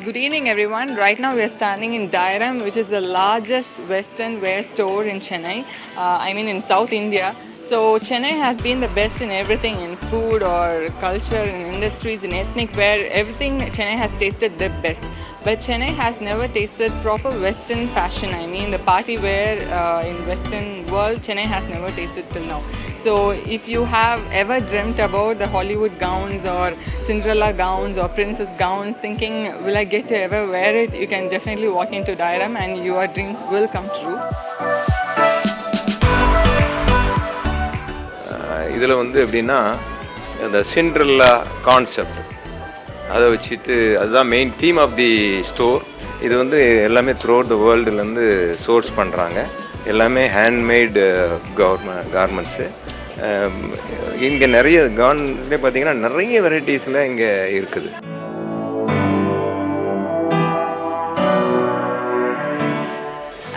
Good evening, everyone. Right now, we are standing in Dairam, which is the largest Western wear store in Chennai. In South India. So, Chennai has been the best in everything in food or culture, in industries, in ethnic wear. Everything Chennai has tasted the best. But Chennai has never tasted proper Western fashion. The party wear in Western world, Chennai has never tasted till now. So if you have ever dreamt about the Hollywood gowns or Cinderella gowns or princess gowns, thinking, will I get to ever wear it? You can definitely walk into Dairam and your dreams will come true. இதில் எப்படின்னா அந்த Cinderella concept அதை வச்சுட்டு அதுதான் main theme of the store. இது எல்லாமே throughout the வேர்ல்டுலேருந்து source பண்ணுறாங்க. எல்லாமே ஹேண்ட்மேடு கார்மெண்ட்ஸு. இங்கே நிறைய கார்மெண்ட்ஸ்லேயே பார்த்தீங்கன்னா நிறைய வெரைட்டிஸில் இங்கே இருக்குது.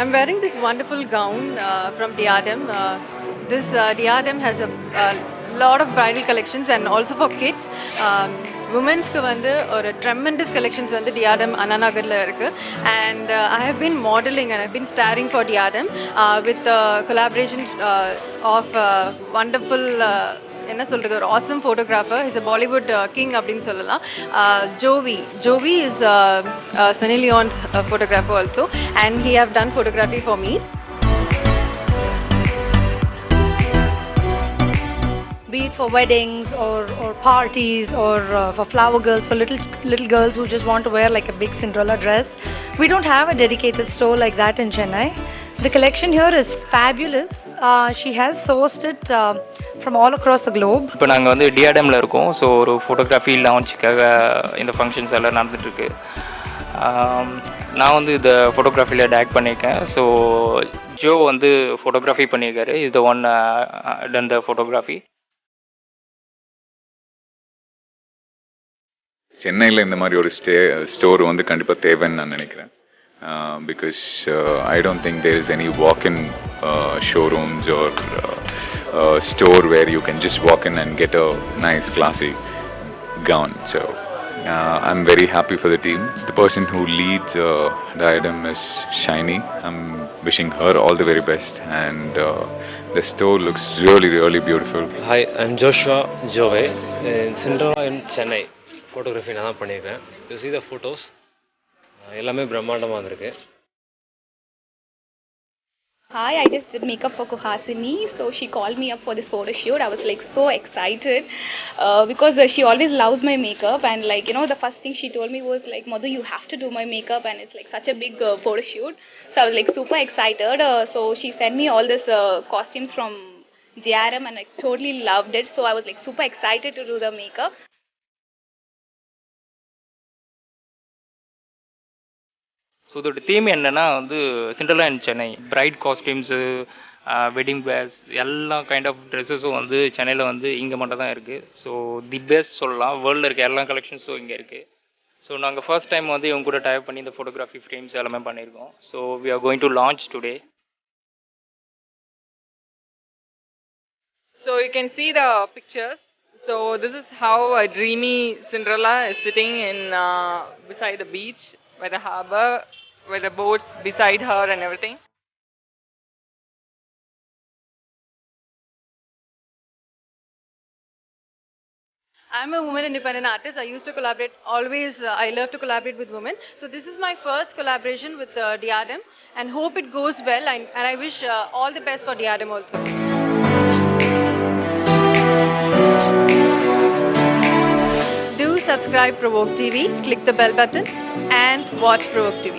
I'm wearing this wonderful gown from Diadem. This Diadem has a lot of bridal collections and also for kids. Women's or tremendous collections Diadem Ananagarla irukku, and I have been modeling and I've been starring for Diadem with the collaboration of wonderful என்ன சொல்றது ஒரு awesome photographer. He's a Bollywood king அப்படின்னு சொல்லலாம். Jovi is Sunny Leon's photographer also, and he have done photography for me. Be it for weddings or parties or for flower girls, for little girls who just want to wear like a big Cinderella dress. We don't have a dedicated store like that in Chennai. The collection here is fabulous. She has sourced it from all across the globe. இப்போ நாங்கள் டிஆர்எம்ல இருக்கோம். So ஒரு photography லான்ச்சுக்காக இந்த functions எல்லாம் நடந்துகிட்ருக்கு. நான் இதை ஃபோட்டோகிராஃபியில் direct பண்ணியிருக்கேன். ஸோ ஜோ ஃபோட்டோகிராஃபி பண்ணியிருக்காரு. Is the one done the photography. சென்னையில் இந்த மாதிரி ஒரு ஸ்டோர் கண்டிப்பாக தேவைன்னு நான் நினைக்கிறேன். Because I don't think there is any walk-in showrooms or store where you can just walk in and get a nice classy gown. So I'm very happy for the team. The person who leads Diadem is Shiny. I'm wishing her all the very best, and the store looks really, really beautiful. Hi, I'm Joshua Jove in Cinderella in Chennai. Photography நான் தான் பண்ணியிருக்கேன். You see the photos? எல்லாமே பிரம்மாண்டமாக வந்திருக்கு. Hi, I just did makeup for Kuhasini, so she called me up for this photo shoot. I was so excited because she always loves my makeup, and the first thing she told me was Madhu, you have to do my makeup, and it's such a big photo shoot. So I was super excited. So she sent me all this costumes from DRM, and I totally loved it. So I was super excited to do the makeup. So இதோட theme என்னென்னா Cinderella in Chennai. Bride costumes, wedding wears, எல்லா kind of ட்ரெஸ்ஸஸும் சென்னையில் இங்கே மட்டும் தான் இருக்குது. So the best சொல்லலாம். வேர்ல்டில் இருக்க எல்லா கலெக்ஷன்ஸும் இங்கே இருக்குது. ஸோ நாங்கள் ஃபர்ஸ்ட் டைம் இவங்க கூட டைப் பண்ணி இந்த ஃபோட்டோகிராஃபி ஃப்ரேம்ஸ் எல்லாமே பண்ணியிருக்கோம். So we are going to launch today. So you can see the pictures. So this is how a dreamy Cinderella is sitting in beside the beach, by the harbor, with the boats beside her and everything. I'm a woman independent artist. I used to collaborate always. I love to collaborate with women. So this is my first collaboration with Diadem, and hope it goes well. And I wish all the best for Diadem also. Do subscribe Provoke TV, click the bell button, and watch Provoke TV.